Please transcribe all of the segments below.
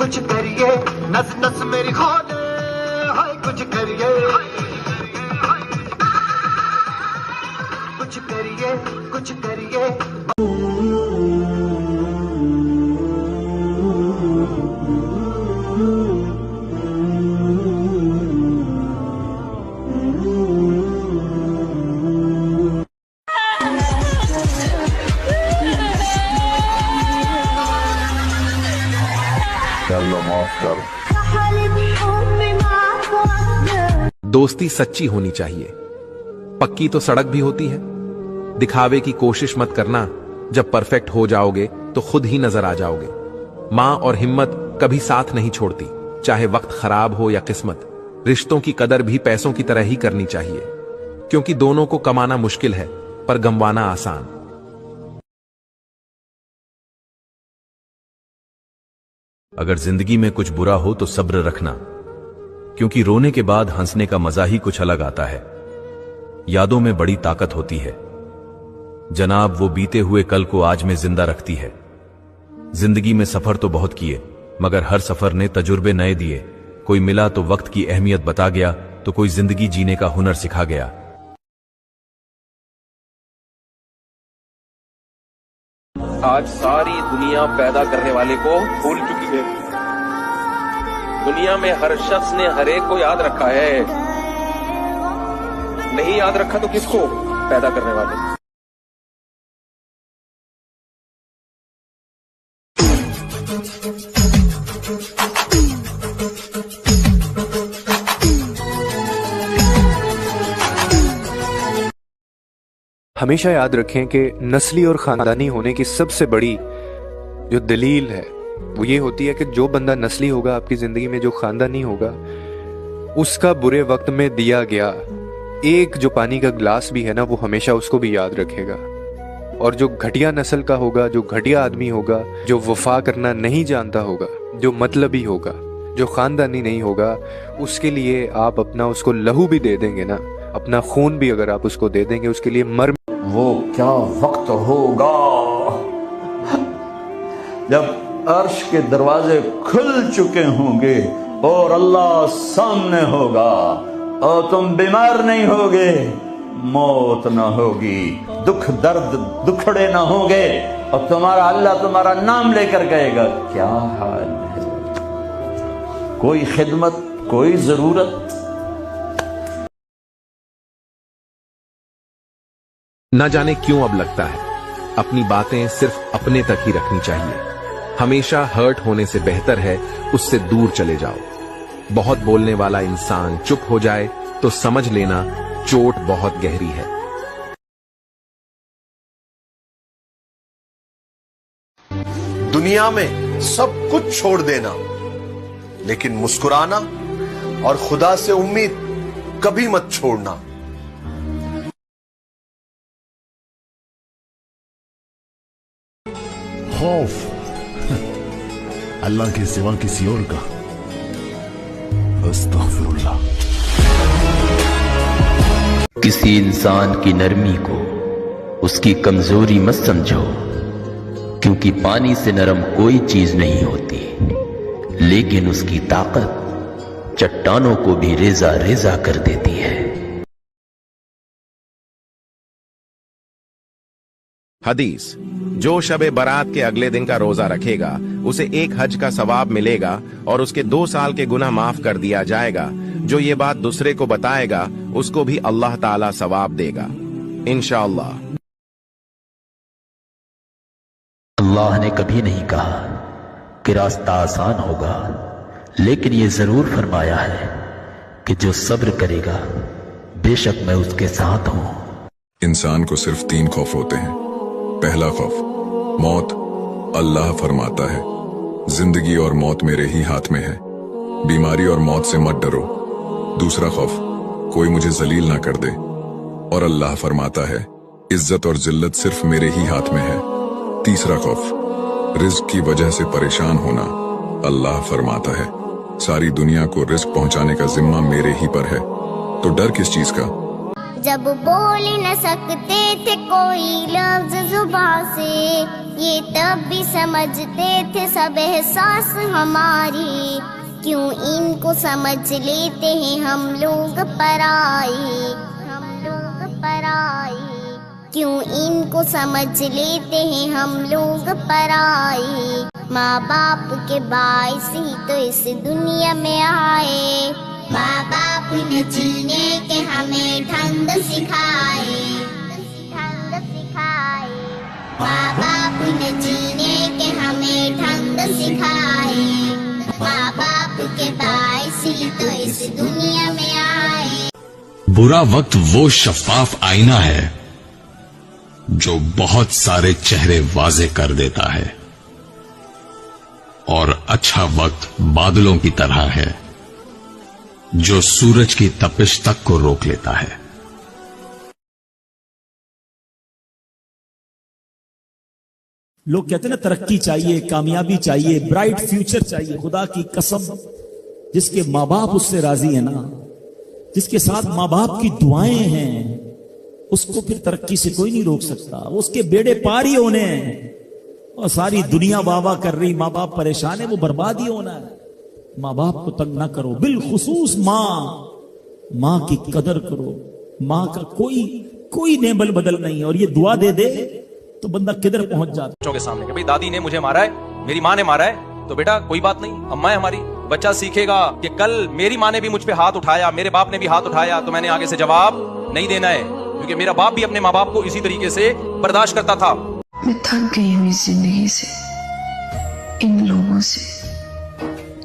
کچھ کریے نس نس میری کھولے ہائے کچھ کریے کچھ کریے کچھ کریے دوستی سچی ہونی چاہیے، پکی تو سڑک بھی ہوتی ہے۔ دکھاوے کی کوشش مت کرنا، جب پرفیکٹ ہو جاؤ گے تو خود ہی نظر آ جاؤ گے۔ ماں اور ہمت کبھی ساتھ نہیں چھوڑتی، چاہے وقت خراب ہو یا قسمت۔ رشتوں کی قدر بھی پیسوں کی طرح ہی کرنی چاہیے، کیونکہ دونوں کو کمانا مشکل ہے پر گنوانا آسان۔ اگر زندگی میں کچھ برا ہو تو صبر رکھنا، کیونکہ رونے کے بعد ہنسنے کا مزہ ہی کچھ الگ آتا ہے۔ یادوں میں بڑی طاقت ہوتی ہے جناب، وہ بیتے ہوئے کل کو آج میں زندہ رکھتی ہے۔ زندگی میں سفر تو بہت کیے، مگر ہر سفر نے تجربے نئے دیے۔ کوئی ملا تو وقت کی اہمیت بتا گیا، تو کوئی زندگی جینے کا ہنر سکھا گیا۔ آج ساری دنیا پیدا کرنے والے کو بھول چکی ہے۔ دنیا میں ہر شخص نے ہر ایک کو یاد رکھا ہے، نہیں یاد رکھا تو کس کو؟ پیدا کرنے والے۔ ہمیشہ یاد رکھیں کہ نسلی اور خاندانی ہونے کی سب سے بڑی جو دلیل ہے وہ یہ ہوتی ہے کہ جو بندہ نسلی ہوگا آپ کی زندگی میں، جو خاندانی ہوگا، اس کا برے وقت میں دیا گیا ایک جو پانی کا گلاس بھی ہے نا، وہ ہمیشہ اس کو بھی یاد رکھے گا۔ اور جو گھٹیا نسل کا ہوگا، جو گھٹیا آدمی ہوگا، جو وفا کرنا نہیں جانتا ہوگا، جو مطلبی ہوگا، جو خاندانی نہیں ہوگا، اس کے لیے آپ اپنا اس کو لہو بھی دے دیں گے نا، اپنا خون بھی اگر آپ اس کو دے دیں گے، اس کے لیے مر۔ وہ کیا وقت ہوگا جب عرش کے دروازے کھل چکے ہوں گے اور اللہ سامنے ہوگا، اور تم بیمار نہیں ہوگے، موت نہ ہوگی، دکھ درد دکھڑے نہ ہوں گے، اور تمہارا اللہ تمہارا نام لے کر کہے گا کیا حال ہے؟ کوئی خدمت، کوئی ضرورت۔ نہ جانے کیوں اب لگتا ہے اپنی باتیں صرف اپنے تک ہی رکھنی چاہیے۔ ہمیشہ ہرٹ ہونے سے بہتر ہے اس سے دور چلے جاؤ۔ بہت بولنے والا انسان چپ ہو جائے تو سمجھ لینا چوٹ بہت گہری ہے۔ دنیا میں سب کچھ چھوڑ دینا، لیکن مسکرانا اور خدا سے امید کبھی مت چھوڑنا۔ خوف اللہ کے سوا کسی اور کا، استغفر اللہ۔ کسی انسان کی نرمی کو اس کی کمزوری مت سمجھو، کیونکہ پانی سے نرم کوئی چیز نہیں ہوتی، لیکن اس کی طاقت چٹانوں کو بھی ریزہ ریزہ کر دیتی ہے۔ حدیث: جو شب برات کے اگلے دن کا روزہ رکھے گا اسے ایک حج کا ثواب ملے گا اور اس کے 2 سال کے گناہ معاف کر دیا جائے گا۔ جو یہ بات دوسرے کو بتائے گا اس کو بھی اللہ تعالی ثواب دے گا انشاءاللہ۔ اللہ نے کبھی نہیں کہا کہ راستہ آسان ہوگا، لیکن یہ ضرور فرمایا ہے کہ جو صبر کرے گا بے شک میں اس کے ساتھ ہوں۔ انسان کو صرف 3 خوف ہوتے ہیں۔ پہلا خوف موت، اللہ فرماتا ہے زندگی اور موت میرے ہی ہاتھ میں ہے، بیماری اور موت سے مت ڈرو۔ دوسرا خوف کوئی مجھے ذلیل نہ کر دے، اور اللہ فرماتا ہے عزت اور ذلت صرف میرے ہی ہاتھ میں ہے۔ تیسرا خوف رزق کی وجہ سے پریشان ہونا، اللہ فرماتا ہے ساری دنیا کو رزق پہنچانے کا ذمہ میرے ہی پر ہے، تو ڈر کس چیز کا؟ جب بول نہ سکتے تھے کوئی لفظ زبان سے، یہ تب بھی سمجھتے تھے سب احساس ہماری، کیوں ان کو سمجھ لیتے ہیں ہم لوگ پرائی، کیوں ان کو سمجھ لیتے ہیں ہم لوگ پرائی، ماں باپ کے باعث ہی تو اس دنیا میں آئے، ماں باپ نے جینے کے ہمیں ڈھنگ سکھائے، ماں باپ نے جینے کے ہمیں ڈھنگ سکھائے، ماں باپ کے باعث ہی تو اس دنیا میں آئے۔ برا وقت وہ شفاف آئینہ ہے جو بہت سارے چہرے واضح کر دیتا ہے، اور اچھا وقت بادلوں کی طرح ہے جو سورج کی تپش تک کو روک لیتا ہے۔ لوگ کہتے ہیں نا ترقی چاہیے، کامیابی چاہیے، برائٹ فیوچر چاہیے، خدا کی قسم جس کے ماں باپ اس سے راضی ہیں نا، جس کے ساتھ ماں باپ کی دعائیں ہیں، اس کو پھر ترقی سے کوئی نہیں روک سکتا، اس کے بیڑے پار ہی ہونے ہیں، اور ساری دنیا واہ واہ کر رہی، ماں باپ پریشان ہے، وہ برباد ہی ہونا ہے۔ ماں باپ کو تنگ نہ کرو، بالخصوص ماں کی قدر کرو، ماں کا کوئی نیبل بدل نہیں، اور یہ دعا دے دے تو بندہ کدھر پہنچ جاتا۔ بچوں کے سامنے کہ بھئی دادی نے مجھے مارا ہے، میری ماں نے مارا ہے، تو بیٹا کوئی بات نہیں، اماں ہے ہماری۔ بچہ سیکھے گا کہ کل میری ماں نے بھی مجھ پہ ہاتھ اٹھایا، میرے باپ نے بھی ہاتھ اٹھایا، تو میں نے آگے سے جواب نہیں دینا ہے، کیونکہ میرا باپ بھی اپنے ماں باپ کو اسی طریقے سے برداشت کرتا تھا۔ میں تھک گئی ہوں اس زندگی سے، ان لوگوں سے،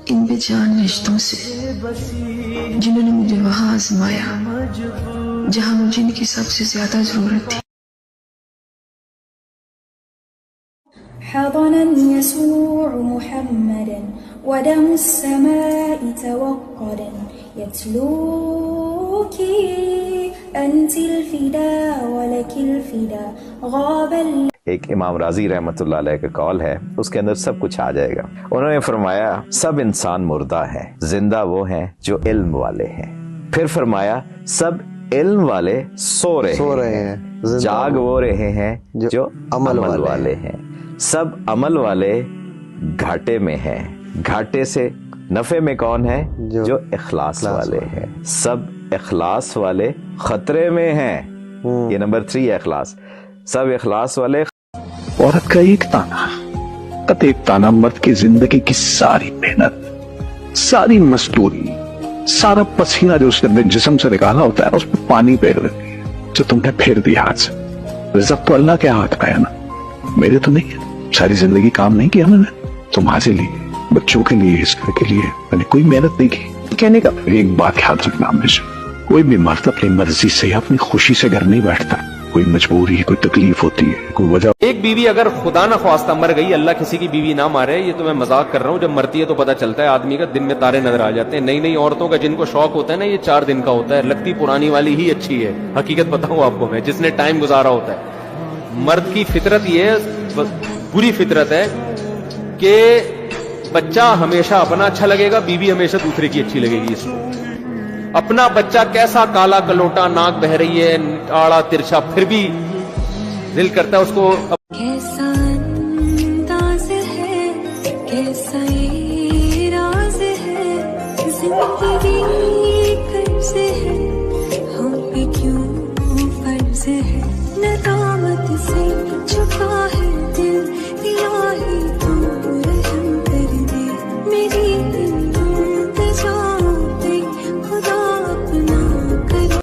ان بے جان رشتوں سے، جنہوں نے مجھے وہاں آزمایا جہاں مجھے ان کی سب سے زیادہ ضرورت تھی۔ حضنا يسوع محمدا ودم السماء توقدا يتلوك أنت الفدا ولك الفدا غاب ایک امام راضی رحمت اللہ علیہ کا قول ہے، اس کے اندر سب کچھ آ جائے گا۔ انہوں نے فرمایا سب انسان مردہ ہیں، زندہ وہ ہیں جو علم والے ہیں۔ پھر فرمایا سب علم والے سو رہے ہیں، جاگ وہ رہے ہیں جو عمل والے ہیں۔ سب عمل والے گھاٹے میں ہیں، گھاٹے سے نفع میں کون ہے؟ جو اخلاص والے ہیں۔ سب اخلاص والے خطرے میں ہیں، یہ نمبر 3 ہے اخلاص۔ سب اخلاص والے۔ عورت کا ایک تانا مرد کی زندگی کی ساری محنت، ساری مزدوری، سارا پسینہ جو اس کے اندر جسم سے نکالا ہوتا ہے اس پہ پانی پھیر دیتی ہے، جو تم نے پھیر دیا ہاتھ سے۔ رزق تو اللہ کے ہاتھ کا ہے نا، میرے تو نہیں ہے۔ ساری زندگی کام نہیں کیا میں نے، تمہارے لیے، بچوں کے لیے، اس گھر کے لیے میں نے کوئی محنت نہیں کی۔ کہنے کا ایک بات یاد رکھنا ہمیشہ، کوئی بھی مرد اپنی مرضی سے یا اپنی خوشی سے گھر نہیں بیٹھتا، کوئی مجبوری، کوئی تکلیف ہوتی ہے، کوئی وجہ۔ ایک بیوی اگر خدا نہ خواستہ مر گئی، اللہ کسی کی بیوی نہ مارے، یہ تو میں مذاق کر رہا ہوں، جب مرتی ہے تو پتہ چلتا ہے آدمی کا دن میں تارے نظر آ جاتے ہیں۔ نئی نئی عورتوں کا جن کو شوق ہوتا ہے نا، یہ 4 دن کا ہوتا ہے، لگتی پرانی والی ہی اچھی ہے۔ حقیقت بتاؤں آپ کو میں، جس نے ٹائم گزارا ہوتا ہے۔ مرد کی فطرت یہ بری فطرت ہے کہ بچہ ہمیشہ اپنا اچھا لگے گا، بیوی ہمیشہ دوسرے کی اچھی لگے گی۔ اس کو اپنا بچہ کیسا کالا کلوٹا، ناک بہ رہی ہے، آڑا ترچھا، پھر بھی دل کرتا ہے اس کو۔ کیسا انداز ہے، کیسا یہ راز ہے، زندگی قرض ہے، ہم پہ کیوں فرض ہے، ندامت سے چکا ہے دل، الہی تو رحم کر دے، میری التجا پہ خدا اپنا کر۔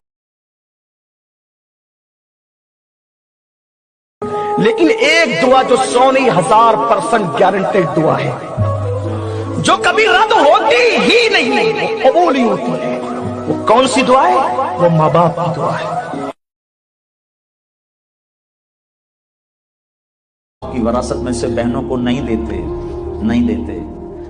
لیکن ایک دعا جو 100,000% گارنٹیڈ دعا ہے، جو کبھی رد ہوتی ہی نہیں، وہ قبول ہی ہوتی ہے۔ وہ کون سی دعا ہے؟ وہ ماں باپ کی دعا ہے۔ کی وراثت میں سے بہنوں کو نہیں دیتے۔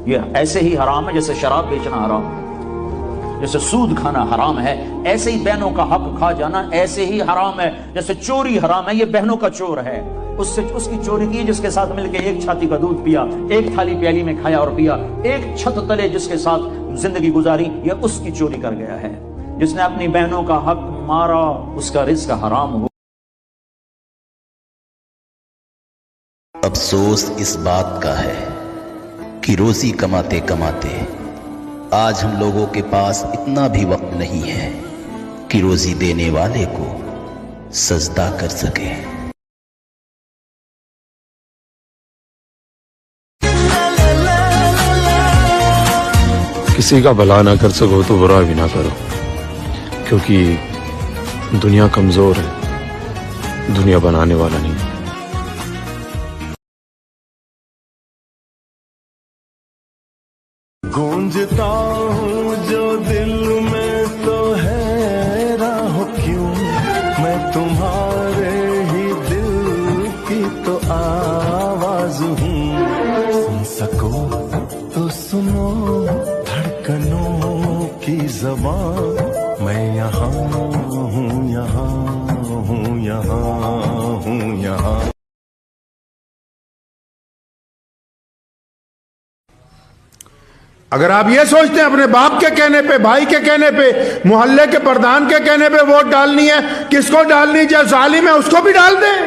یہ ایسے ہی حرام ہے جیسے شراب بیچنا حرام ہے، جیسے سود کھانا حرام ہے، ایسے ہی بہنوں کا حق کھا جانا ایسے ہی حرام ہے، جیسے چوری حرام ہے۔ یہ بہنوں کا چور ہے، اس کی چوری کی، جس کے ساتھ مل کے ایک چھاتی کا دودھ پیا، ایک تھالی پیالی میں کھایا اور پیا، ایک چھت تلے جس کے ساتھ زندگی گزاری، یہ اس کی چوری کر گیا ہے۔ جس نے اپنی بہنوں کا حق مارا، اس کا رزق حرام ہو۔ افسوس اس بات کا ہے کہ روزی کماتے کماتے آج ہم لوگوں کے پاس اتنا بھی وقت نہیں ہے کہ روزی دینے والے کو سجدہ کر سکے۔ کسی کا بھلا نہ کر سکو تو برا بھی نہ کرو، کیونکہ دنیا کمزور ہے، دنیا بنانے والا نہیں۔ گونجتا ہوں جو دل میں تو ہے راہ کیوں، میں تمہارے ہی دل کی تو آواز ہوں، سن سکو تو سنو دھڑکنوں کی زبان، میں یہاں ہوں یہاں ہوں یہاں ہوں یہاں۔ اگر آپ یہ سوچتے ہیں اپنے باپ کے کہنے پہ، بھائی کے کہنے پہ، محلے کے پردھان کے کہنے پہ ووٹ ڈالنی ہے، کس کو ڈالنی؟ جو ظالم ہے اس کو بھی ڈال دیں،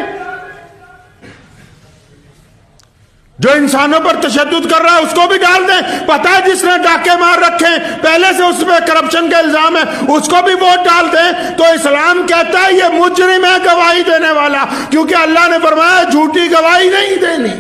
جو انسانوں پر تشدد کر رہا ہے اس کو بھی ڈال دیں۔ پتہ ہے جس نے ڈاکے مار رکھے ہیں پہلے سے اس پہ کرپشن کا الزام ہے، اس کو بھی ووٹ ڈال دیں۔ تو اسلام کہتا ہے یہ مجرم ہے گواہی دینے والا، کیونکہ اللہ نے فرمایا جھوٹی گواہی نہیں دینی۔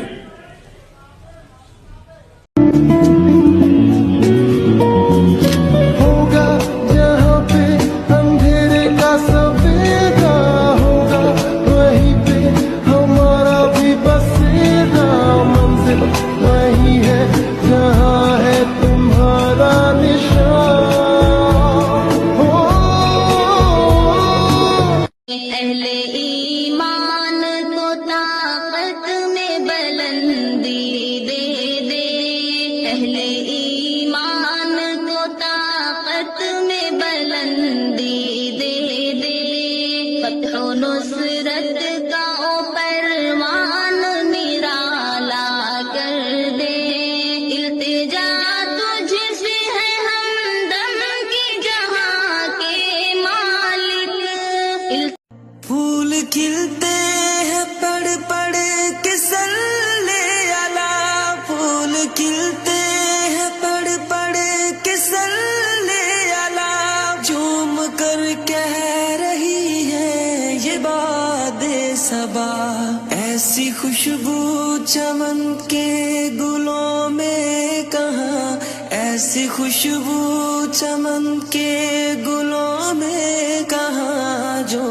ایسی خوشبو چمن کے گلوں میں کہاں، ایسی خوشبو چمن کے گلوں میں کہاں جو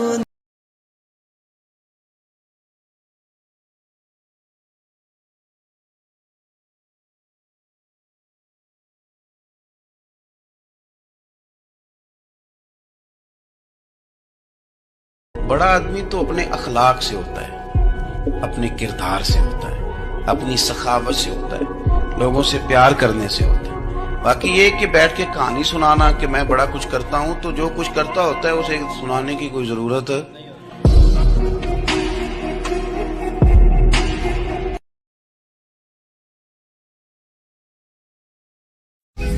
بڑا آدمی تو اپنے اخلاق سے ہوتا ہے، اپنے کردار سے ہوتا ہے، اپنی سخاوت سے ہوتا ہے، لوگوں سے پیار کرنے سے ہوتا ہے۔ باقی یہ کہ بیٹھ کے کہانی سنانا کہ میں بڑا کچھ کرتا ہوں، تو جو کچھ کرتا ہوتا ہے اسے سنانے کی کوئی ضرورت ہے؟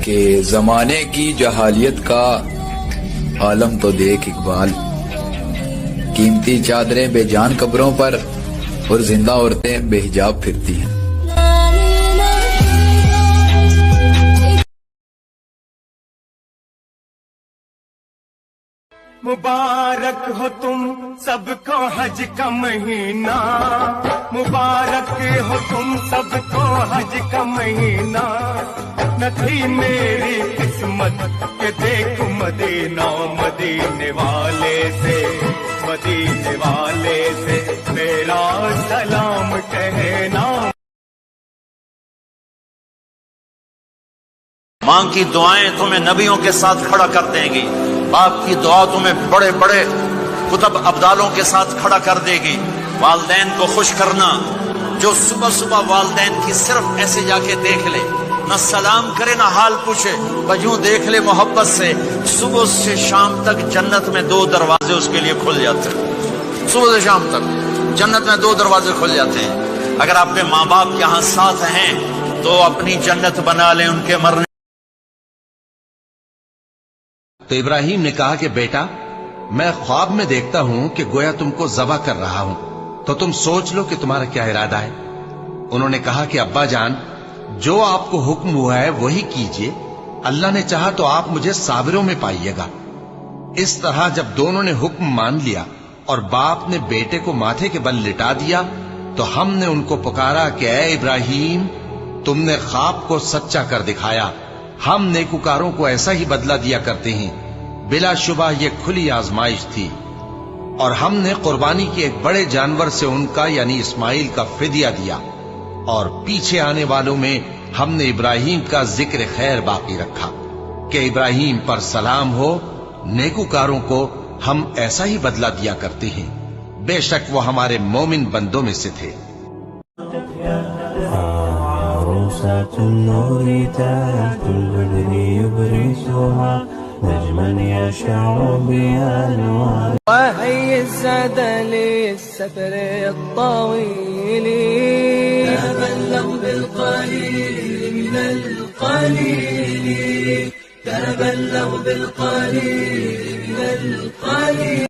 کہ زمانے کی جہالیت کا عالم تو دیکھ اقبال، قیمتی چادریں بے جان قبروں پر اور زندہ عورتیں بے حجاب پھرتی ہیں۔ مبارک ہو تم سب کو حج کا مہینہ، مبارک ہو تم سب کو حج کا مہینہ، نہ تھی میری قسمت کہ دیکھوں مدینہ، مدینے والے سے مدینے والے سے میرا سلام کہنا۔ ماں کی دعائیں تمہیں نبیوں کے ساتھ کھڑا کر دیں گی، باپ کی دعا تمہیں بڑے بڑے کتب ابدالوں کے ساتھ کھڑا کر دے گی۔ والدین کو خوش کرنا، جو صبح صبح والدین کی صرف ایسے جا کے دیکھ لے، نہ سلام کرے نہ حال پوچھے، بجوں دیکھ لے محبت سے، صبح سے شام تک جنت میں 2 دروازے اس کے لیے کھل جاتے ہیں۔ صبح سے شام تک جنت میں 2 دروازے کھل جاتے ہیں۔ اگر آپ کے ماں باپ یہاں ساتھ ہیں تو اپنی جنت بنا لیں ان کے مرنے۔ تو ابراہیم نے کہا کہ بیٹا، میں خواب میں دیکھتا ہوں کہ گویا تم کو ذبح کر رہا ہوں، تو تم سوچ لو کہ تمہارا کیا ارادہ ہے۔ انہوں نے کہا کہ ابا جان جو آپ کو حکم ہوا ہے وہی کیجئے، اللہ نے چاہا تو آپ مجھے صابروں میں پائیے گا۔ اس طرح جب دونوں نے حکم مان لیا اور باپ نے بیٹے کو ماتھے کے بل لٹا دیا تو ہم نے ان کو پکارا کہ اے ابراہیم، تم نے خواب کو سچا کر دکھایا، ہم نیکوکاروں کو ایسا ہی بدلہ دیا کرتے ہیں، بلا شبہ یہ کھلی آزمائش تھی۔ اور ہم نے قربانی کی ایک بڑے جانور سے ان کا یعنی اسماعیل کا فدیہ دیا، اور پیچھے آنے والوں میں ہم نے ابراہیم کا ذکر خیر باقی رکھا کہ ابراہیم پر سلام ہو، نیکوکاروں کو ہم ایسا ہی بدلہ دیا کرتے ہیں، بے شک وہ ہمارے مومن بندوں میں سے تھے۔ عروسات النور تاج البدر يبرزها نجما يشع بأنوار وهي الزاد للسفر الطويل تبلغ بالقليل من القليل تبلغ بالقليل من القليل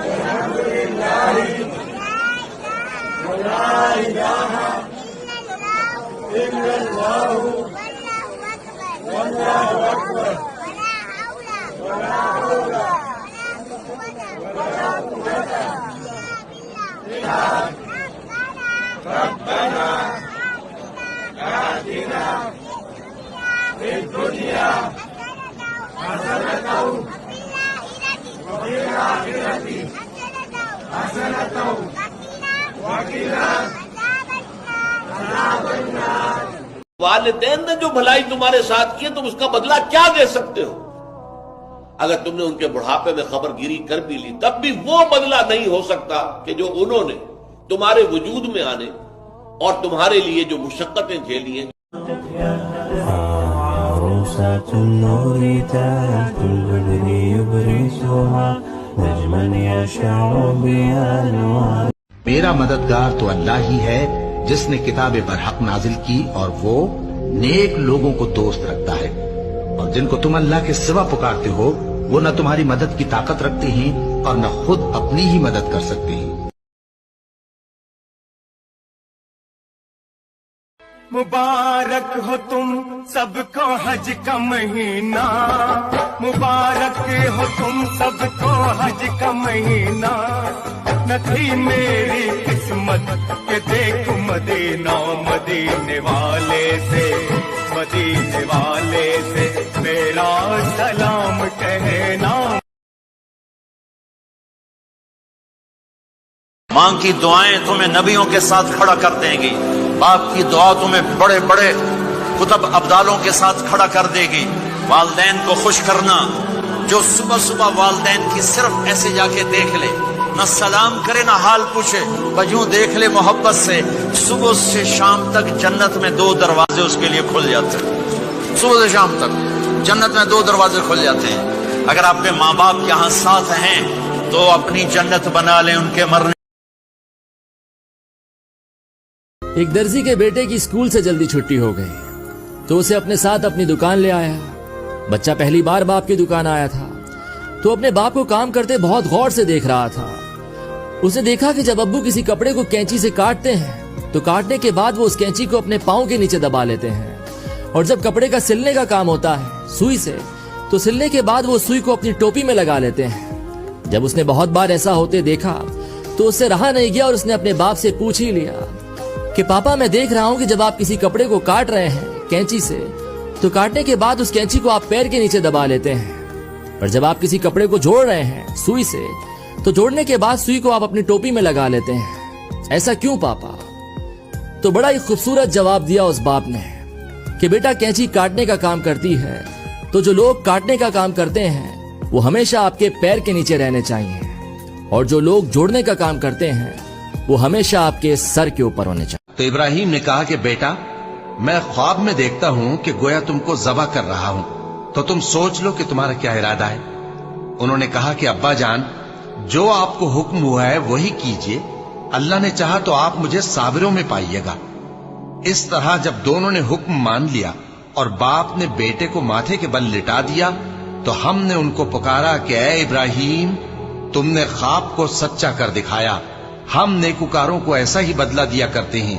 الحمد لله ولا إله إلا الله والله أكبر ولا حول ولا قوة إلا ربنا آتنا في الدنيا حسنة وفي الآخرة حسنة وقنا عذاب النار۔ والدین نے جو بھلائی تمہارے ساتھ کی تم اس کا بدلہ کیا دے سکتے ہو؟ اگر تم نے ان کے بڑھاپے میں خبر گیری کر بھی لی تب بھی وہ بدلہ نہیں ہو سکتا کہ جو انہوں نے تمہارے وجود میں آنے اور تمہارے لیے جو مشقتیں جھیلی ہیں۔ عروسات النور تاج البدر يبرزها نجما يشع بأنوار۔ میرا مددگار تو اللہ ہی ہے جس نے کتاب برحق نازل کی، اور وہ نیک لوگوں کو دوست رکھتا ہے، اور جن کو تم اللہ کے سوا پکارتے ہو وہ نہ تمہاری مدد کی طاقت رکھتے ہیں اور نہ خود اپنی ہی مدد کر سکتے ہیں۔ مبارک ہو تم سب کو حج کا مہینہ، مبارک ہو تم سب کو حج کا مہینہ، نہ تھی میری قسمت کہ دیکھوں مدینہ، مدینے والے سے میرا سلام کہنا۔ ماں کی دعائیں تمہیں نبیوں کے ساتھ کھڑا کر دیں گی، باپ کی دعا تمہیں بڑے بڑے کتب ابدالوں کے ساتھ کھڑا کر دے گی۔ والدین کو خوش کرنا، جو صبح صبح والدین کی صرف ایسے جا کے دیکھ لے، نہ سلام کرے نہ حال پوچھے، بجوں دیکھ لے محبت سے، صبح سے شام تک جنت میں 2 دروازے اس کے لیے کھل جاتے ہیں۔ صبح سے شام تک جنت میں 2 دروازے کھل جاتے ہیں۔ اگر آپ کے ماں باپ یہاں ساتھ ہیں تو اپنی جنت بنا لیں ان کے مرنے۔ ایک درزی کے بیٹے کی اسکول سے جلدی چھٹی ہو گئی تو اسے اپنے ساتھ اپنی دکان لے آیا۔ بچہ پہلی بار باپ کی دکان آیا تھا تو اپنے باپ کو کام کرتے بہت غور سے دیکھ رہا تھا۔ اس نے دیکھا کہ جب ابو کسی کپڑے کو کینچی سے کاٹتے ہیں تو کاٹنے کے بعد وہ اس کینچی کو اپنے پاؤں کے نیچے دبا لیتے ہیں، اور جب کپڑے کا سلنے کا کام ہوتا ہے سوئی سے تو سلنے کے بعد وہ سوئی کو اپنی ٹوپی میں لگا لیتے ہیں۔ جب اس نے بہت بار ایسا ہوتے دیکھا تو اس سے رہا نہیں گیا اور اس نے اپنے باپ سے پوچھ ہی لیا کہ پاپا میں دیکھ رہا ہوں کہ جب آپ کسی کپڑے کو کاٹ رہے ہیں کینچی سے تو کاٹنے کے بعد اس کینچی کو آپ پیر کے نیچے دبا لیتے ہیں، پر جب آپ کسی کپڑے کو جوڑ رہے ہیں سوئی سے تو جوڑنے کے بعد سوئی کو آپ اپنی ٹوپی میں لگا لیتے ہیں، ایسا کیوں پاپا؟ تو بڑا ہی خوبصورت جواب دیا اس باپ نے کہ بیٹا کینچی کاٹنے کا کام کرتی ہے تو جو لوگ کاٹنے کا کام کرتے ہیں وہ ہمیشہ آپ کے پیر کے نیچے رہنے چاہیے، اور جو لوگ جوڑنے کا کام کرتے ہیں وہ ہمیشہ آپ کے سر کے اوپر ہونے چاہیے۔ تو ابراہیم نے کہا کہ بیٹا میں خواب میں دیکھتا ہوں کہ گویا تم کو ذبح کر رہا ہوں، تو تم سوچ لو کہ تمہارا کیا ارادہ ہے۔ انہوں نے کہا کہ ابا جان جو آپ کو حکم ہوا ہے وہی کیجئے، اللہ نے چاہا تو آپ مجھے صابروں میں پائیے گا۔ اس طرح جب دونوں نے حکم مان لیا اور باپ نے بیٹے کو ماتھے کے بل لٹا دیا تو ہم نے ان کو پکارا کہ اے ابراہیم تم نے خواب کو سچا کر دکھایا، ہم نیکوکاروں کو ایسا ہی بدلہ دیا کرتے ہیں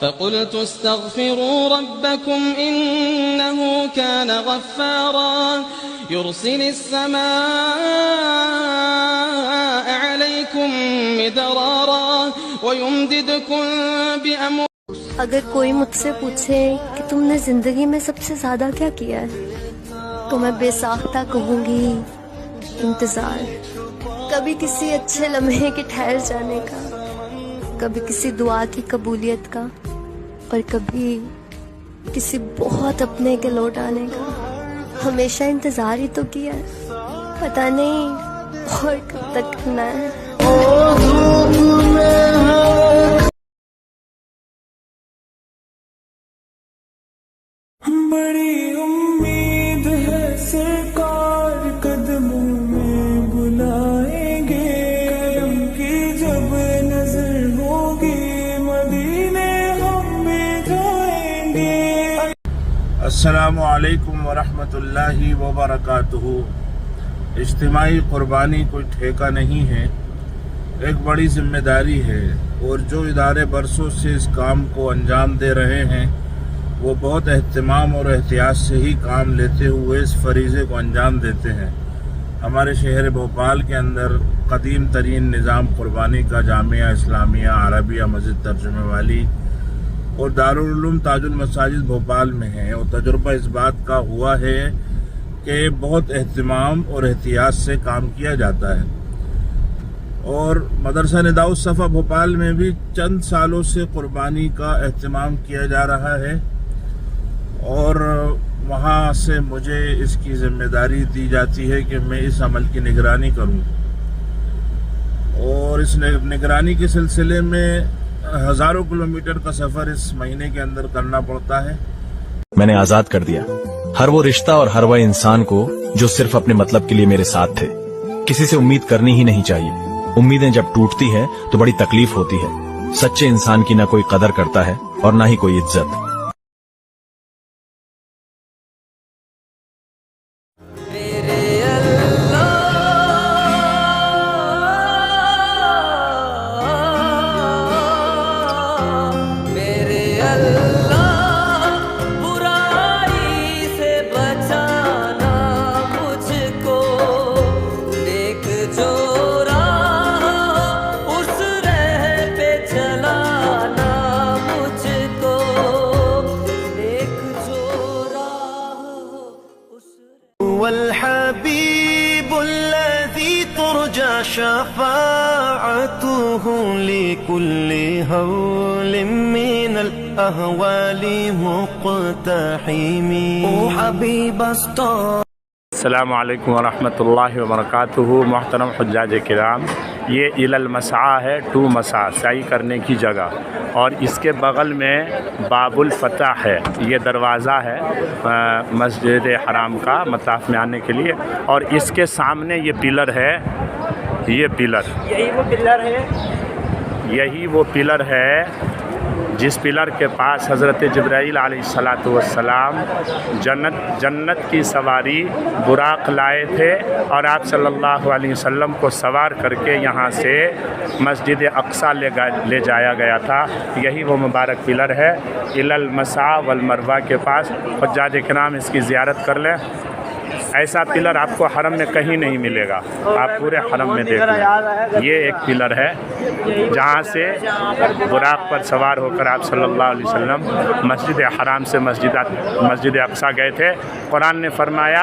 فقلت استغفروا ربكم إنه كان غفارا يرسل السماء عليكم مدرارا ويمددكم بأموال. اگر کوئی مجھ سے پوچھے کہ تم نے زندگی میں سب سے زیادہ کیا کیا ہے تو میں بے ساختہ کہوں گی انتظار. کبھی کسی اچھے لمحے کے ٹھہر جانے کا، کبھی کسی دعا کی قبولیت کا، اور کبھی کسی بہت اپنے کے لوٹ آنے کا. ہمیشہ انتظار ہی تو کیا ہے، پتہ نہیں اور کب تک کرنا ہے. بڑی امید ہے سرکار قدموں میں بلائیں گے، کی جب نظر ہوگی مدینے ہم بھی جائیں گے. السلام علیکم ورحمۃ اللہ وبرکاتہ. اجتماعی قربانی کوئی ٹھیکہ نہیں ہے، ایک بڑی ذمہ داری ہے، اور جو ادارے برسوں سے اس کام کو انجام دے رہے ہیں وہ بہت اہتمام اور احتیاط سے ہی کام لیتے ہوئے اس فریضے کو انجام دیتے ہیں. ہمارے شہر بھوپال کے اندر قدیم ترین نظام قربانی کا جامعہ اسلامیہ عربیہ مسجد ترجمہ والی اور دارالعلوم تاج المساجد بھوپال میں ہے، اور تجربہ اس بات کا ہوا ہے کہ بہت اہتمام اور احتیاط سے کام کیا جاتا ہے. اور مدرسہ نداء الصفا بھوپال میں بھی چند سالوں سے قربانی کا اہتمام کیا جا رہا ہے، اور وہاں سے مجھے اس کی ذمہ داری دی جاتی ہے کہ میں اس عمل کی نگرانی کروں، اور اس نگرانی کے سلسلے میں ہزاروں کلومیٹر کا سفر اس مہینے کے اندر کرنا پڑتا ہے. میں نے آزاد کر دیا ہر وہ رشتہ اور ہر وہ انسان کو جو صرف اپنے مطلب کے لیے میرے ساتھ تھے. کسی سے امید کرنی ہی نہیں چاہیے. امیدیں جب ٹوٹتی ہیں تو بڑی تکلیف ہوتی ہے. سچے انسان کی نہ کوئی قدر کرتا ہے اور نہ ہی کوئی عزت. والحبيب الذي ترجى شفاعته لكل هول من الأهوال مقتحم حبيب السلام علیکم ورحمۃ اللہ وبرکاتہ. محترم حجاج کرام، یہ المسعی ہے، 2 مسعی سعی کرنے کی جگہ، اور اس کے بغل میں باب الفتح ہے، یہ دروازہ ہے مسجد حرام کا مطاف میں آنے کے لیے، اور اس کے سامنے یہ پلر ہے، یہ پلر یہی وہ پلر ہے جس پلر کے پاس حضرت جبرائیل علیہ السلام جنت کی سواری براق لائے تھے، اور آپ صلی اللہ علیہ وسلم کو سوار کر کے یہاں سے مسجد اقصی لے جایا گیا تھا. یہی وہ مبارک پلر ہے المسعی والمروہ کے پاس. حجاج کرام اس کی زیارت کر لیں. ایسا پلر آپ کو حرم میں کہیں نہیں ملے گا، آپ پورے حرم میں دیکھ لیں. یہ ایک پلر ہے جہاں سے براق پر سوار ہو کر آپ صلی اللہ علیہ وسلم مسجد حرام سے مسجد اقصی گئے تھے. قرآن نے فرمایا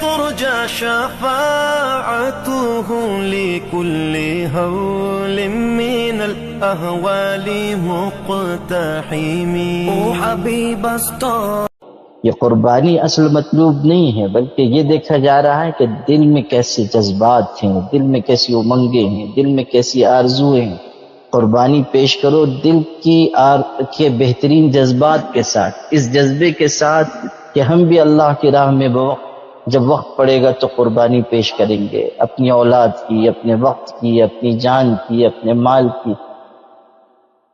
ترجى شفاعته لكل هول من الأهوال مقتحم حبيب اسطار. یہ قربانی اصل مطلوب نہیں ہے، بلکہ یہ دیکھا جا رہا ہے کہ دل میں کیسے جذبات ہیں، دل میں کیسی امنگیں ہیں، دل میں کیسی آرزویں ہیں۔ قربانی پیش کرو دل کے بہترین جذبات کے ساتھ، اس جذبے کے ساتھ کہ ہم بھی اللہ کی راہ میں جب وقت پڑے گا تو قربانی پیش کریں گے، اپنی اولاد کی، اپنے وقت کی، اپنی جان کی، اپنے مال کی۔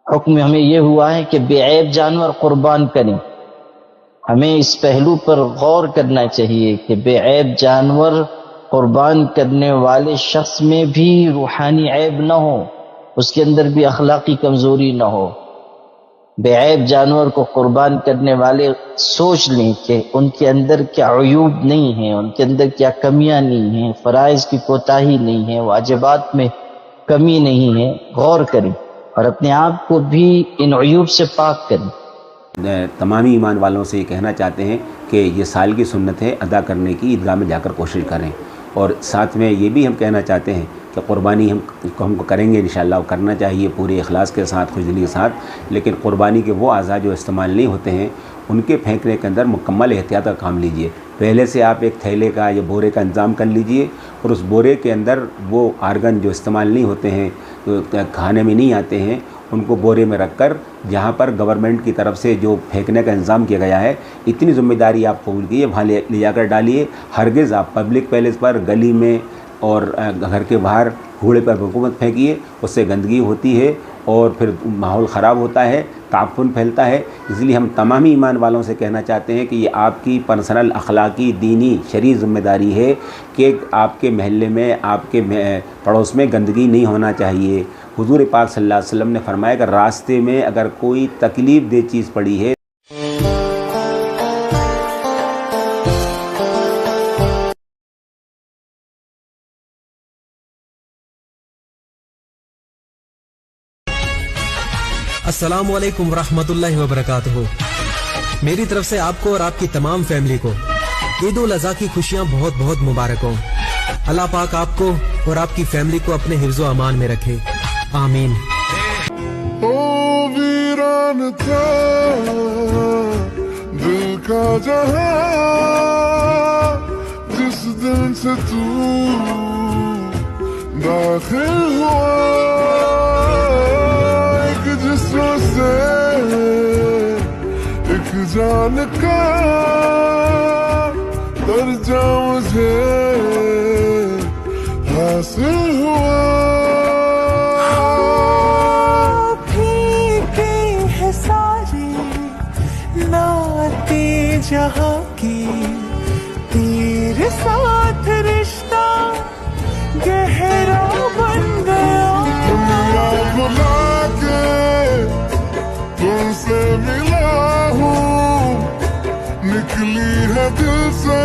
حکم ہمیں یہ ہوا ہے کہ بے عیب جانور قربان کریں۔ ہمیں اس پہلو پر غور کرنا چاہیے کہ بے عیب جانور قربان کرنے والے شخص میں بھی روحانی عیب نہ ہو، اس کے اندر بھی اخلاقی کمزوری نہ ہو۔ بے عیب جانور کو قربان کرنے والے سوچ لیں کہ ان کے اندر کیا عیوب نہیں ہیں، ان کے اندر کیا کمیاں نہیں ہیں، فرائض کی کوتاہی نہیں ہے، واجبات میں کمی نہیں ہے۔ غور کریں اور اپنے آپ کو بھی ان عیوب سے پاک کریں۔ تمامی ایمان والوں سے یہ کہنا چاہتے ہیں کہ یہ سال کی سنت ہے، ادا کرنے کی عیدگاہ میں جا کر کوشش کریں۔ اور ساتھ میں یہ بھی ہم کہنا چاہتے ہیں کہ قربانی ہم کو کریں گے انشاءاللہ، کرنا چاہیے پورے اخلاص کے ساتھ، خوشدلی کے ساتھ، لیکن قربانی کے وہ اعضاء جو استعمال نہیں ہوتے ہیں ان کے پھینکنے کے اندر مکمل احتیاط کا کام لیجئے۔ پہلے سے آپ ایک تھیلے کا یا بورے کا انتظام کر لیجئے اور اس بورے کے اندر وہ آرگن جو استعمال نہیں ہوتے ہیں، کھانے میں نہیں آتے ہیں، ان کو بورے میں رکھ کر جہاں پر گورنمنٹ کی طرف سے جو پھینکنے کا انتظام کیا گیا ہے، اتنی ذمہ داری آپ قبول کیجیے، وہاں لے جا کر ڈالیے۔ ہرگز آپ پبلک پیلیس پر، گلی میں اور گھر کے باہر کوڑے پر حکومت پھینکیے، اس سے گندگی ہوتی ہے اور پھر ماحول خراب ہوتا ہے، تعفن پھیلتا ہے۔ اس لیے ہم تمامی ایمان والوں سے کہنا چاہتے ہیں کہ یہ آپ کی پرسنل اخلاقی، دینی، شرعی ذمہ داری ہے کہ آپ کے محلے میں، آپ کے پڑوس میں گندگی نہیں ہونا چاہیے۔ حضور پاک صلی اللہ علیہ وسلم نے فرمایا کہ راستے میں اگر کوئی تکلیف دہ چیز پڑی ہے السلام علیکم ورحمۃ اللہ وبرکاتہ۔ میری طرف سے آپ کو اور آپ کی تمام فیملی کو عید الاضحیٰ کی خوشیاں بہت بہت مبارک ہوں۔ اللہ پاک آپ کو اور آپ کی فیملی کو اپنے حفظ و امان میں رکھے، آمین۔ ویران تھا دل کا جہاں جس دن سے تو داخل ہوا، ایک جسم سے ایک جان کا درجہ مجھے حاصل ہوا۔ جہاں کی تیرے ساتھ رشتہ گہرا بن گیا، دنیا بلا کے تم سے ملا ہوں، نکلی ہے دل سے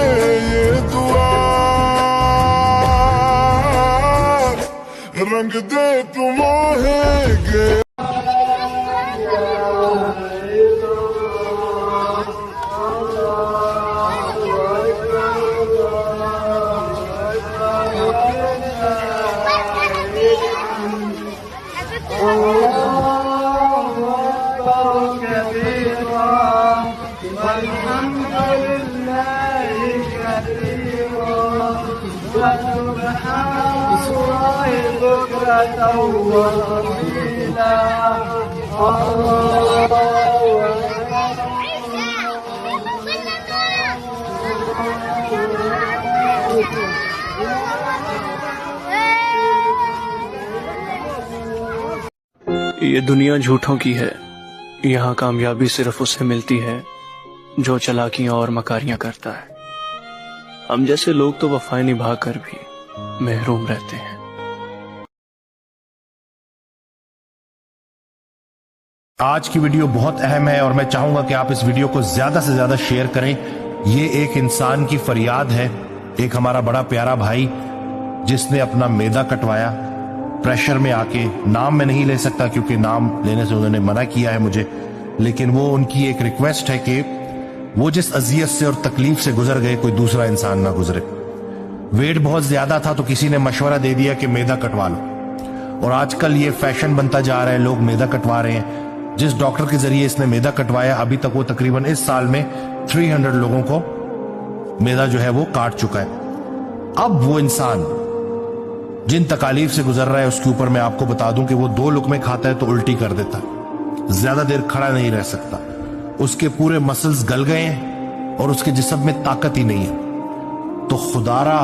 یہ دعا، رنگ دے تمہیں گے یہ دنیا جھوٹوں کی ہے، یہاں کامیابی صرف اسے ملتی ہے جو چلاکیاں اور مکاریاں کرتا ہے. ہم جیسے لوگ تو وفائیں نبھا کر بھی محروم رہتے ہیں. آج کی ویڈیو بہت اہم ہے اور میں چاہوں گا کہ آپ اس ویڈیو کو زیادہ سے زیادہ شیئر کریں. یہ ایک انسان کی فریاد ہے، ایک ہمارا بڑا پیارا بھائی جس نے اپنا معدہ کٹوایا پریشر میں آ کے. نام میں نہیں لے سکتا کیونکہ نام لینے سے انہوں نے منع کیا ہے مجھے، لیکن وہ ان کی ایک ریکویسٹ ہے کہ وہ جس اذیت سے اور تکلیف سے گزر گئے کوئی دوسرا انسان نہ گزرے. ویٹ بہت زیادہ تھا تو کسی نے مشورہ دے دیا کہ معدہ کٹوا لو، اور آج کل یہ فیشن بنتا جا رہا ہے، لوگ معدہ کٹوا رہے ہیں. جس ڈاکٹر کے ذریعے اس نے معدہ کٹوایا ابھی تک وہ تقریباً اس سال میں 300 لوگوں کو معدہ جو ہے وہ کاٹ چکا ہے. اب وہ انسان جن تکالیف سے گزر رہا ہے اس کے اوپر میں آپ کو بتا دوں کہ وہ 2 لقمے کھاتا ہے تو الٹی کر دیتا ہے، زیادہ دیر کھڑا نہیں رہ سکتا. اس کے پورے مسلز گل گئے ہیں اور اس کے جسم میں طاقت ہی نہیں ہے. تو خدارا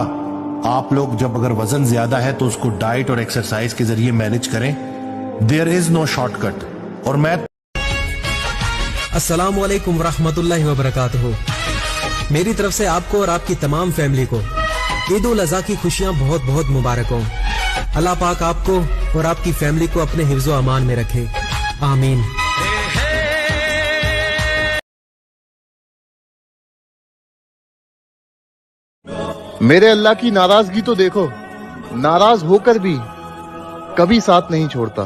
آپ لوگ جب اگر وزن زیادہ ہے تو اس کو ڈائٹ اور ایکسرسائز کے ذریعے مینج کریں. دیر از نو شارٹ کٹ. اور میں السلام علیکم ورحمۃ اللہ وبرکاتہ. میری طرف سے آپ کو اور آپ کی تمام فیملی کو عید الاضحیٰ کی خوشیاں بہت بہت مبارک ہوں. اللہ پاک آپ کو اور آپ کی فیملی کو اپنے حفظ و امان میں رکھے، آمین. میرے اللہ کی ناراضگی تو دیکھو، ناراض ہو کر بھی کبھی ساتھ نہیں چھوڑتا.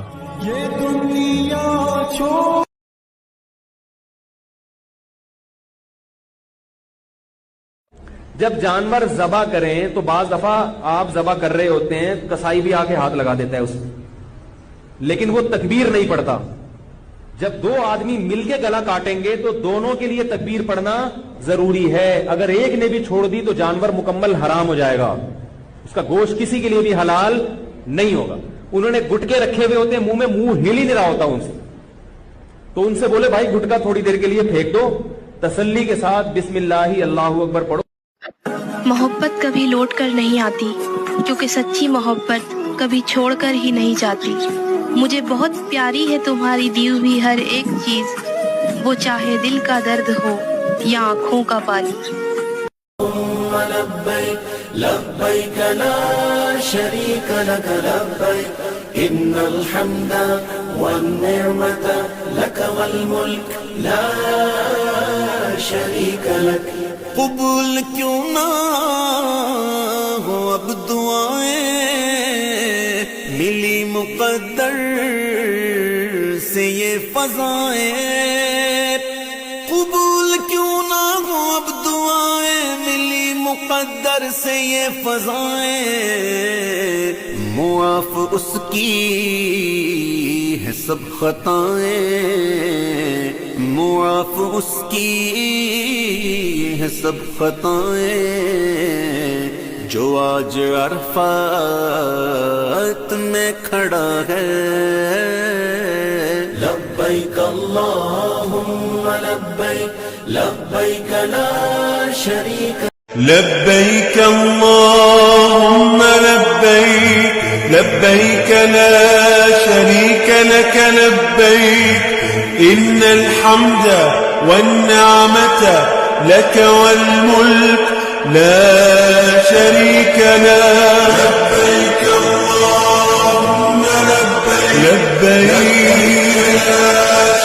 جب جانور ذبح کریں تو بعض دفعہ آپ ذبح کر رہے ہوتے ہیں، کسائی بھی آ کے ہاتھ لگا دیتا ہے اس میں، لیکن وہ تکبیر نہیں پڑھتا. جب 2 آدمی مل کے گلا کاٹیں گے تو دونوں کے لیے تکبیر پڑھنا ضروری ہے. اگر ایک نے بھی چھوڑ دی تو جانور مکمل حرام ہو جائے گا، اس کا گوشت کسی کے لیے بھی حلال نہیں ہوگا. انہوں نے گٹکے رکھے ہوئے ہوتے ہیں، منہ میں منہ ہل ہی نہیں رہا ہوتا ان سے، تو ان سے بولے بھائی گٹکا تھوڑی دیر کے لیے پھینک دو، تسلی کے ساتھ بسم اللہ اللہ اکبر پڑھو. محبت کبھی لوٹ کر نہیں آتی، کیونکہ سچی محبت کبھی چھوڑ کر ہی نہیں جاتی. مجھے بہت پیاری ہے تمہاری دی ہوئی ہر ایک چیز، وہ چاہے دل کا درد ہو یا آنکھوں کا پانی. لبیک لا شریک لک لبیک ان الحمد والنعمت لک والملک لا شریک لک. قبول کیوں نہ ہو اب دعائیں، ملی مقدر سے یہ فضائیں. قبول کیوں نہ ہو اب دعائیں، ملی مقدر سے یہ فضائیں. معاف اس کی ہے سب خطائیں، معاف اس کی ہے سب خطائیں. جو آج عرفات میں کھڑا ہے، لبیک اللہم لبیک لبیک لا شریک. لبیک اللہم لبیک لبیک لا شریک لک لبیک ان الحمد والنعمت لك والملك لا شريك لك. لبيك اللهم لبيك لبيك لا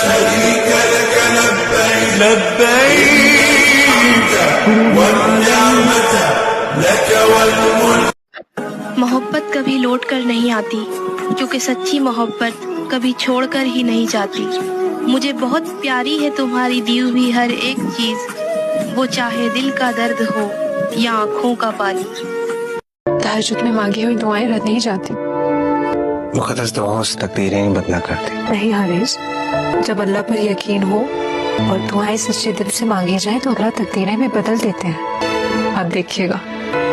شريك لك لبيك لبيك والنعمة لك والملك. محبت کبھی لوٹ کر نہیں آتی، کیونکہ سچی محبت کبھی چھوڑ کر ہی نہیں جاتی. مجھے بہت پیاری ہے تمہاری دی ہوئی ہر ایک چیز، وہ چاہے دل کا درد ہو یا آنکھوں کا پانی. تہجد میں مانگی ہوئی دعائیں رد نہیں جاتی، مقدس دعاؤں سے تقدیریں نہیں بدلا کرتی. نہیں حارث، جب اللہ پر یقین ہو اور دعائیں سچے دل سے مانگی جائیں تو اللہ تقدیریں بھی بدل دیتے ہیں. آپ دیکھیے گا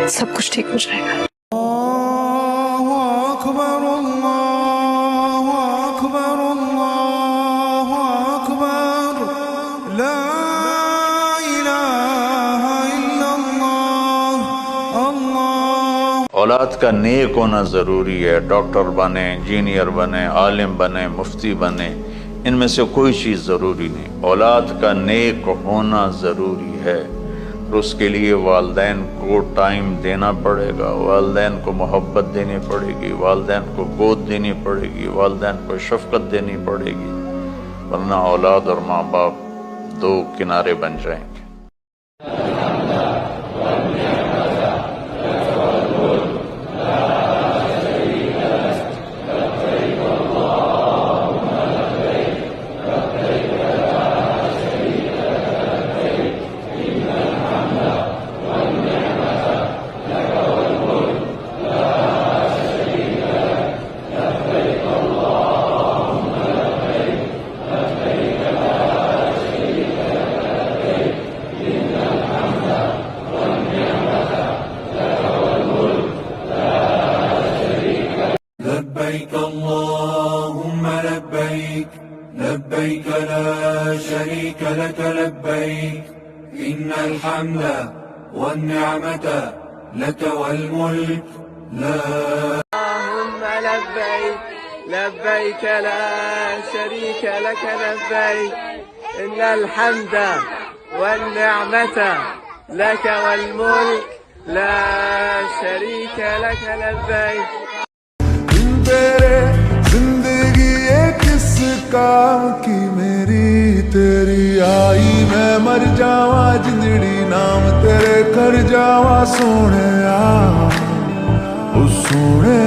سب کچھ ٹھیک ہو جائے گا. اللہ اکبر اللہ اولاد کا نیک ہونا ضروری ہے. ڈاکٹر بنے, انجینئر بنے, عالم بنے, مفتی بنے, ان میں سے کوئی چیز ضروری نہیں. اولاد کا نیک ہونا ضروری ہے, اور اس کے لیے والدین کو ٹائم دینا پڑے گا, والدین کو محبت دینی پڑے گی, والدین کو گود دینی پڑے گی, والدین کو شفقت دینی پڑے گی, ورنہ اولاد اور ماں باپ دو کنارے بن جائیں گے. لبيك اللهم لبيك لبيك لا شريك لك لبيك إن الحمد والنعمة لك والملك لا اللهم لبيك لبيك لا شريك لك لبيك إن الحمد والنعمة لك والملك لا شريك لك لبيك. تیرے زندگی ہے کس کام کی میری تیری آئی میں مر جاواں جندڑی نام تیرے کر جاواں سونے او سونے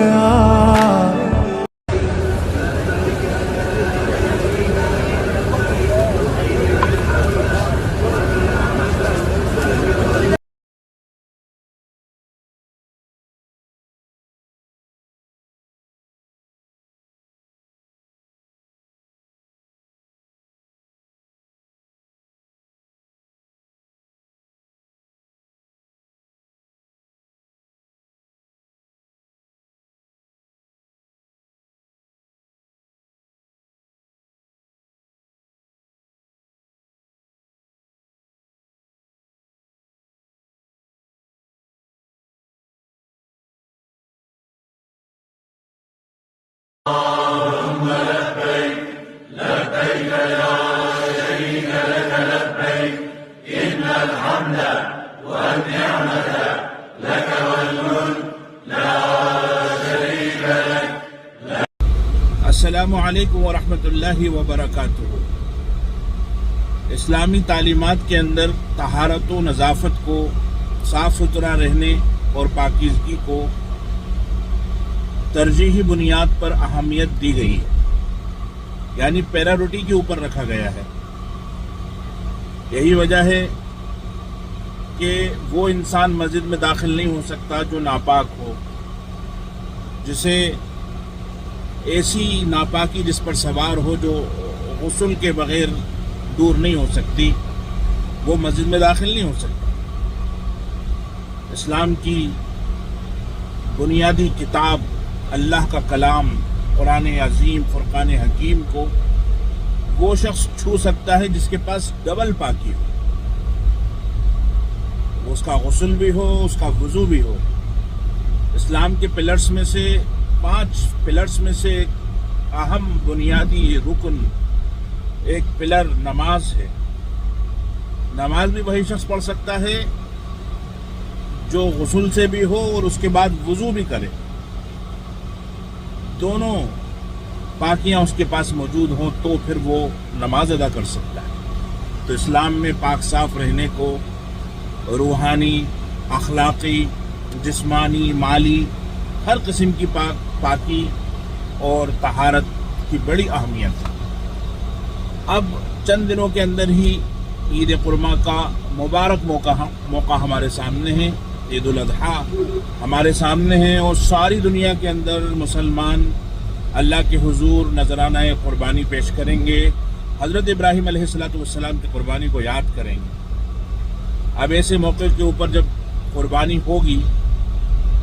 اللهم لبيك لبيك لا شريك لك لبيك إن الحمد والنعمة لك والملك لا شريك لك. السلام علیکم ورحمۃ اللہ وبرکاتہ. اسلامی تعلیمات کے اندر طہارت و نظافت کو, صاف ستھرا رہنے اور پاکیزگی کو ترجیحی بنیاد پر اہمیت دی گئی ہے, یعنی پیراروٹی کے اوپر رکھا گیا ہے. یہی وجہ ہے کہ وہ انسان مسجد میں داخل نہیں ہو سکتا جو ناپاک ہو, جسے ایسی ناپاکی جس پر سوار ہو جو غسل کے بغیر دور نہیں ہو سکتی, وہ مسجد میں داخل نہیں ہو سکتا. اسلام کی بنیادی کتاب اللہ کا کلام قرآن عظیم فرقان حکیم کو وہ شخص چھو سکتا ہے جس کے پاس ڈبل پاکی ہو, اس کا غسل بھی ہو, اس کا وضو بھی ہو. اسلام کے پلرز میں سے 5 پلرز میں سے ایک اہم بنیادی رکن, ایک پلر نماز ہے. نماز بھی وہی شخص پڑھ سکتا ہے جو غسل سے بھی ہو اور اس کے بعد وضو بھی کرے, دونوں پاکیاں اس کے پاس موجود ہوں تو پھر وہ نماز ادا کر سکتا ہے. تو اسلام میں پاک صاف رہنے کو روحانی, اخلاقی, جسمانی, مالی ہر قسم کی پاکی اور طہارت کی بڑی اہمیت ہے. اب چند دنوں کے اندر ہی عید قرباں کا مبارک موقع ہمارے سامنے ہے. عید الاضحیٰ ہمارے سامنے ہیں اور ساری دنیا کے اندر مسلمان اللہ کے حضور نذرانہ قربانی پیش کریں گے, حضرت ابراہیم علیہ السلام کی قربانی کو یاد کریں گے. اب ایسے موقع کے اوپر جب قربانی ہوگی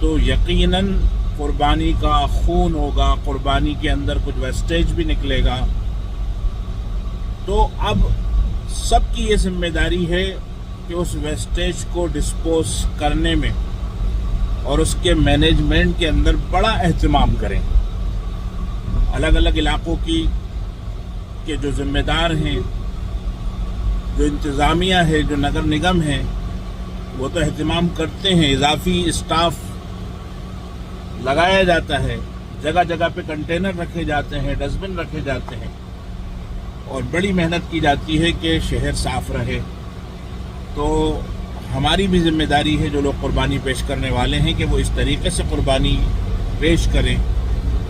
تو یقیناً قربانی کا خون ہوگا, قربانی کے اندر کچھ ویسٹیج بھی نکلے گا. تو اب سب کی یہ ذمہ داری ہے کہ اس ویسٹیج کو ڈسپوز کرنے میں اور اس کے مینجمنٹ کے اندر بڑا اہتمام کریں. الگ الگ علاقوں کے جو ذمہ دار ہیں، جو انتظامیہ ہے، جو نگر نگم ہیں، وہ تو اہتمام کرتے ہیں. اضافی اسٹاف لگایا جاتا ہے، جگہ جگہ پہ کنٹینر رکھے جاتے ہیں، ڈسٹ بن رکھے جاتے ہیں، اور بڑی محنت کی جاتی ہے کہ شہر صاف رہے. تو ہماری بھی ذمہ داری ہے جو لوگ قربانی پیش کرنے والے ہیں کہ وہ اس طریقے سے قربانی پیش کریں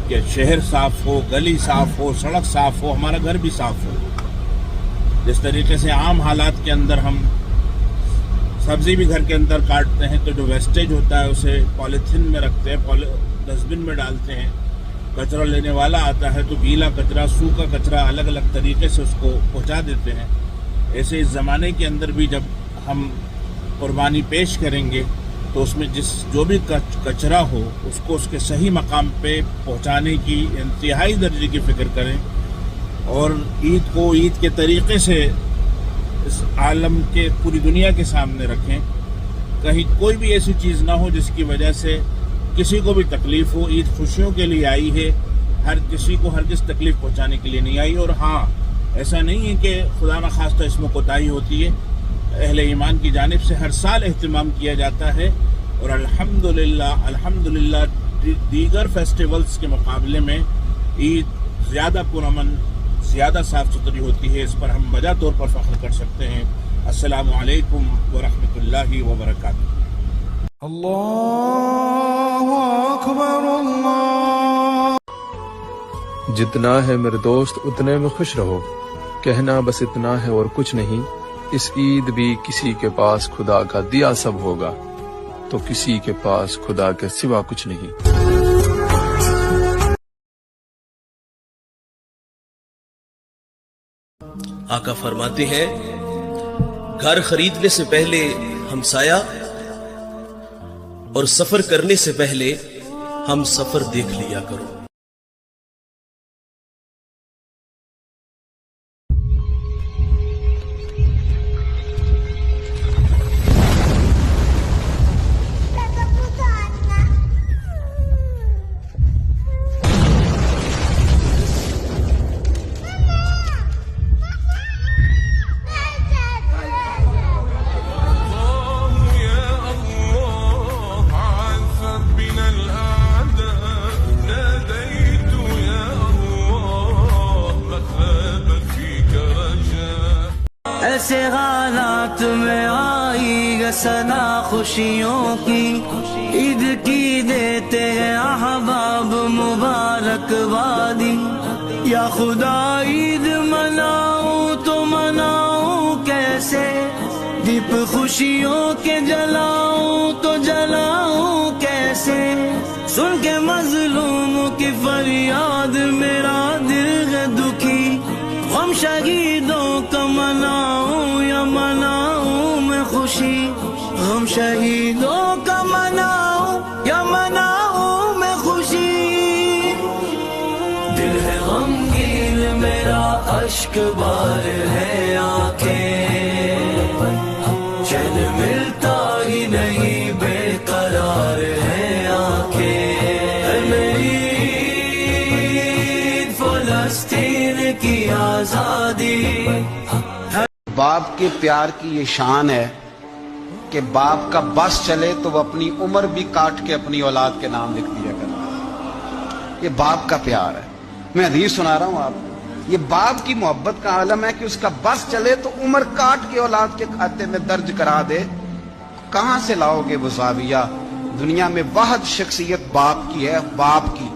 کہ شہر صاف ہو، گلی صاف ہو، سڑک صاف ہو، ہمارا گھر بھی صاف ہو. جس طریقے سے عام حالات کے اندر ہم سبزی بھی گھر کے اندر کاٹتے ہیں تو جو ویسٹیج ہوتا ہے اسے پالیتھین میں رکھتے ہیں، ڈسٹ بن میں ڈالتے ہیں. کچرا لینے والا آتا ہے تو گیلا کچرا، سوکھا کچرا الگ الگ طریقے سے اس کو پہنچا دیتے ہیں. ایسے اس زمانے کے اندر بھی جب ہم قربانی پیش کریں گے تو اس میں جو بھی کچرا ہو اس کو اس کے صحیح مقام پہ پہنچانے کی انتہائی درجے کی فکر کریں، اور عید کو عید کے طریقے سے اس عالم کے پوری دنیا کے سامنے رکھیں. کہیں کوئی بھی ایسی چیز نہ ہو جس کی وجہ سے کسی کو بھی تکلیف ہو. عید خوشیوں کے لیے آئی ہے، ہر کسی کو ہرگز تکلیف پہنچانے کے لیے نہیں آئی. اور ہاں، ایسا نہیں ہے کہ خدا نخواستہ اس میں کوتاہی ہوتی ہے. اہل ایمان کی جانب سے ہر سال اہتمام کیا جاتا ہے، اور الحمدللہ دیگر فیسٹیولز کے مقابلے میں عید زیادہ پرامن، زیادہ صاف ستھری ہوتی ہے. اس پر ہم بجا طور پر فخر کر سکتے ہیں. السلام علیکم ورحمۃ اللہ وبرکاتہ. اللہ اکبر اللہ. جتنا ہے میرے دوست اتنے میں خوش رہو، کہنا بس اتنا ہے اور کچھ نہیں. اس عید بھی کسی کے پاس خدا کا دیا سب ہوگا، تو کسی کے پاس خدا کے سوا کچھ نہیں. آقا فرماتے ہیں گھر خریدنے سے پہلے ہمسایہ اور سفر کرنے سے پہلے ہم سفر دیکھ لیا کرو. ایسے حالات میں آئی گا سنا خوشیوں کی، عید کی دیتے ہیں احباب مبارک بادی. یا خدا عید مناؤں تو مناؤں کیسے، دیپ خوشیوں کے جلاؤں تو جلاؤں کیسے. سن کے مظلوموں کی فریاد میرا دل ہے دکھی، غم شہیدوں کا مناؤں یا مناؤں میں خوشی. غم شہیدوں کا مناؤں یا مناؤں میں خوشی. دل ہے غمگین میرا اشک بار ہے آنکھیں، چین ملتا ہی نہیں بے قرار ہے آنکھیں. میری فلسطین کی آزادی. باپ کے پیار کی یہ شان ہے کہ باپ کا بس چلے تو وہ اپنی عمر بھی کاٹ کے اپنی اولاد کے نام لکھ دیا کرتا ہے. یہ باپ کا پیار ہے. میں حدیث سنا رہا ہوں آپ کو. یہ باپ کی محبت کا عالم ہے کہ اس کا بس چلے تو عمر کاٹ کے اولاد کے کھاتے میں درج کرا دے. کہاں سے لاؤ گے وہ زاویہ؟ دنیا میں واحد شخصیت باپ کی ہے، باپ کی،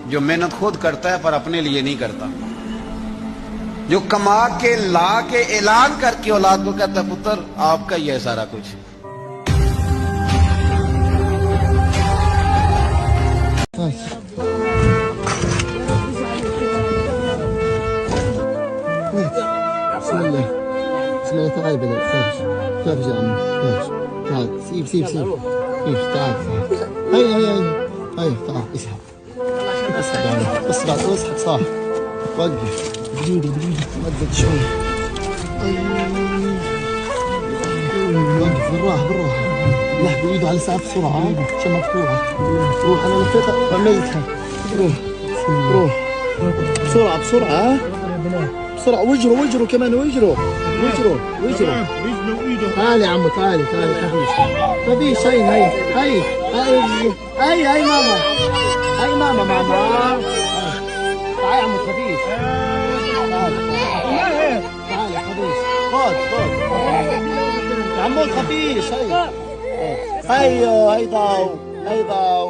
جو محنت خود کرتا ہے پر اپنے لیے نہیں کرتا، جو کما کے لا کے اعلان کر کے اولاد کو کہتا ہے پتر آپ کا ہی ہے سارا کچھ. بسم الله بسم الله تعال بدل خرج يا عمي خرج تعال سيب سيب سيب سيب تعال هيا تعال اسحب اسحب اسحب صح وقف بديدي مدد شوي وقف بالراحة لحظة ايده على الساعة بسرعة عشان مفتوحة. روح انا لفيتها وعملتها. روح روح بسرعة بسرعة بسرعة واجروا كمان واجروا. تعالي يا عمو تعالي خفيش هاي ماما تعالي يا عمو خفيش. تعالي خفيش خد يا عمو خفيش. هاي داو.